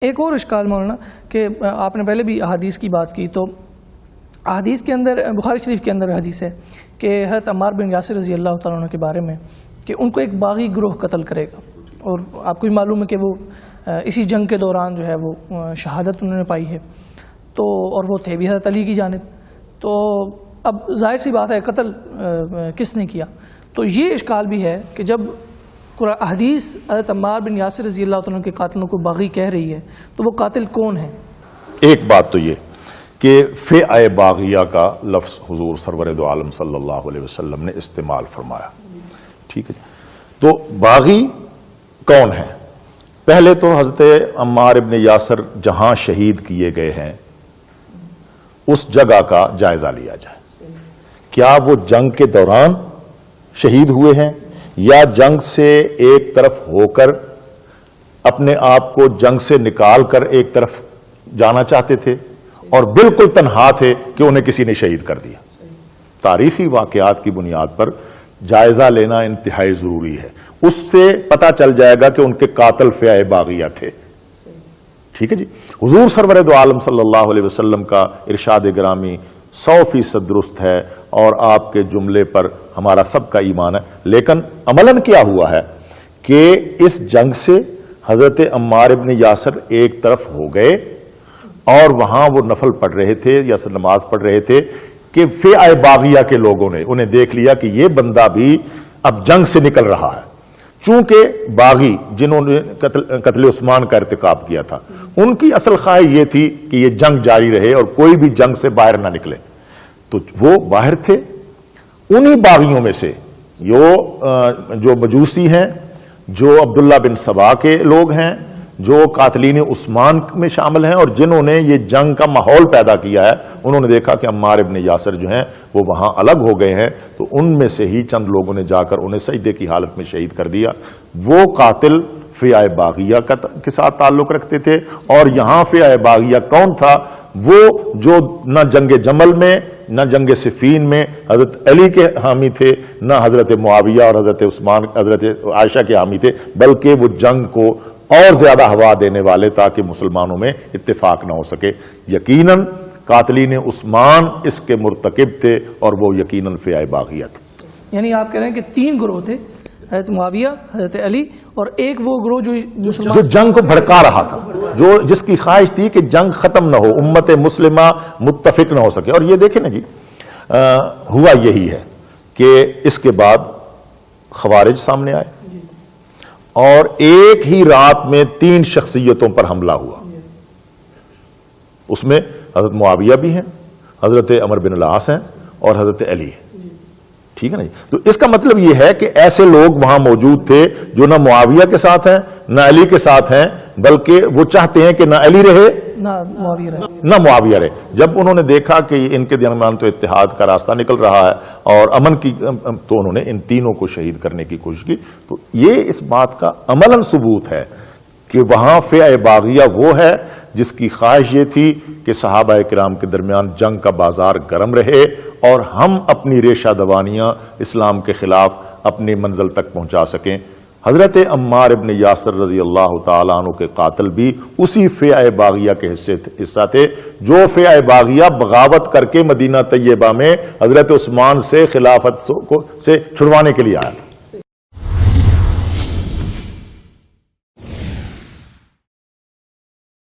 ایک اور اشکال مولانا کہ آپ نے پہلے بھی احادیث کی بات کی، تو احادیث کے اندر بخاری شریف کے اندر حدیث ہے کہ حضرت عمار بن یاسر رضی اللہ تعالیٰ عنہ کے بارے میں کہ ان کو ایک باغی گروہ قتل کرے گا، اور آپ کو بھی معلوم ہے کہ وہ اسی جنگ کے دوران جو ہے وہ شہادت انہوں نے پائی ہے، تو اور وہ تھے بھی حضرت علی کی جانب. تو اب ظاہر سی بات ہے قتل کس نے کیا، تو یہ اشکال بھی ہے کہ جب حدیث حضرت عمار بن یاسر رضی اللہ تعالیٰ کے قاتلوں کو باغی کہہ رہی ہے تو وہ قاتل کون ہے؟ ایک بات تو یہ کہ فئہ باغیہ کا لفظ حضور سرور دو عالم صلی اللہ علیہ وسلم نے استعمال فرمایا، ٹھیک ہے. تو باغی کون ہے؟ پہلے تو حضرت عمار بن یاسر جہاں شہید کیے گئے ہیں اس جگہ کا جائزہ لیا جائے. کیا وہ جنگ کے دوران شہید ہوئے ہیں یا جنگ سے ایک طرف ہو کر اپنے آپ کو جنگ سے نکال کر ایک طرف جانا چاہتے تھے اور بالکل تنہا تھے کہ انہیں کسی نے شہید کر دیا؟ تاریخی واقعات کی بنیاد پر جائزہ لینا انتہائی ضروری ہے. اس سے پتہ چل جائے گا کہ ان کے قاتل فئہ باغیہ تھے. ٹھیک ہے جی. حضور سرور دو عالم صلی اللہ علیہ وسلم کا ارشاد گرامی 100% درست ہے اور آپ کے جملے پر ہمارا سب کا ایمان ہے، لیکن عملاً کیا ہوا ہے کہ اس جنگ سے حضرت عمار ابن یاسر ایک طرف ہو گئے اور وہاں وہ نفل پڑھ رہے تھے یا نماز پڑھ رہے تھے کہ فئہ باغیہ کے لوگوں نے انہیں دیکھ لیا کہ یہ بندہ بھی اب جنگ سے نکل رہا ہے. چونکہ باغی جنہوں نے قتل عثمان کا ارتکاب کیا تھا ان کی اصل خواہش یہ تھی کہ یہ جنگ جاری رہے اور کوئی بھی جنگ سے باہر نہ نکلے، تو وہ باہر تھے. انہی باغیوں میں سے جو مجوسی ہیں، جو عبداللہ بن سبا کے لوگ ہیں، جو قاتلین عثمان میں شامل ہیں اور جنہوں نے یہ جنگ کا ماحول پیدا کیا ہے، انہوں نے دیکھا کہ عمار ابن یاسر جو ہیں وہ وہاں الگ ہو گئے ہیں، تو ان میں سے ہی چند لوگوں نے جا کر انہیں سجدے کی حالت میں شہید کر دیا. وہ قاتل فئہ باغیہ کے ساتھ تعلق رکھتے تھے. اور یہاں فئہ باغیہ کون تھا؟ وہ جو نہ جنگ جمل میں نہ جنگ صفین میں حضرت علی کے حامی تھے، نہ حضرت معاویہ اور حضرت عثمان حضرت عائشہ کے حامی تھے، بلکہ وہ جنگ کو اور زیادہ ہوا دینے والے تاکہ مسلمانوں میں اتفاق نہ ہو سکے. یقیناً قاتلین عثمان اس کے مرتکب تھے اور وہ یقیناً فئہ باغیہ تھے. یعنی آپ کہہ رہے ہیں کہ 3 گروہ تھے، حضرت معاویہ، حضرت علی اور ایک وہ گروہ جو جنگ کو بھڑکا رہا تھا، جس کی خواہش تھی کہ جنگ ختم نہ ہو، امت مسلمہ متفق نہ ہو سکے. اور یہ دیکھیں نا جی، ہوا یہی ہے کہ اس کے بعد خوارج سامنے آئے اور ایک ہی رات میں 3 شخصیتوں پر حملہ ہوا. اس میں حضرت معاویہ بھی ہیں، حضرت عمر بن العاص ہیں اور حضرت علی ہیں. ٹھیک ہے نا جی. تو اس کا مطلب یہ ہے کہ ایسے لوگ وہاں موجود تھے جو نہ معاویہ کے ساتھ ہیں نہ علی کے ساتھ ہیں، بلکہ وہ چاہتے ہیں کہ نہ علی رہے نہ معاویہ رہے. جب انہوں نے دیکھا کہ ان کے درمیان تو اتحاد کا راستہ نکل رہا ہے اور امن کی، تو انہوں نے ان تینوں کو شہید کرنے کی کوشش کی. تو یہ اس بات کا عملاً ثبوت ہے کہ وہاں فئہ باغیہ وہ ہے جس کی خواہش یہ تھی کہ صحابہ کرام کے درمیان جنگ کا بازار گرم رہے اور ہم اپنی ریشہ دوانیاں اسلام کے خلاف اپنی منزل تک پہنچا سکیں. حضرت عمار ابن یاسر رضی اللہ تعالیٰ عنہ کے قاتل بھی اسی فئہ باغیہ کے حصہ تھے جو فئہ باغیہ بغاوت کر کے مدینہ طیبہ میں حضرت عثمان سے خلافت سے چھڑوانے کے لیے آیا تھا.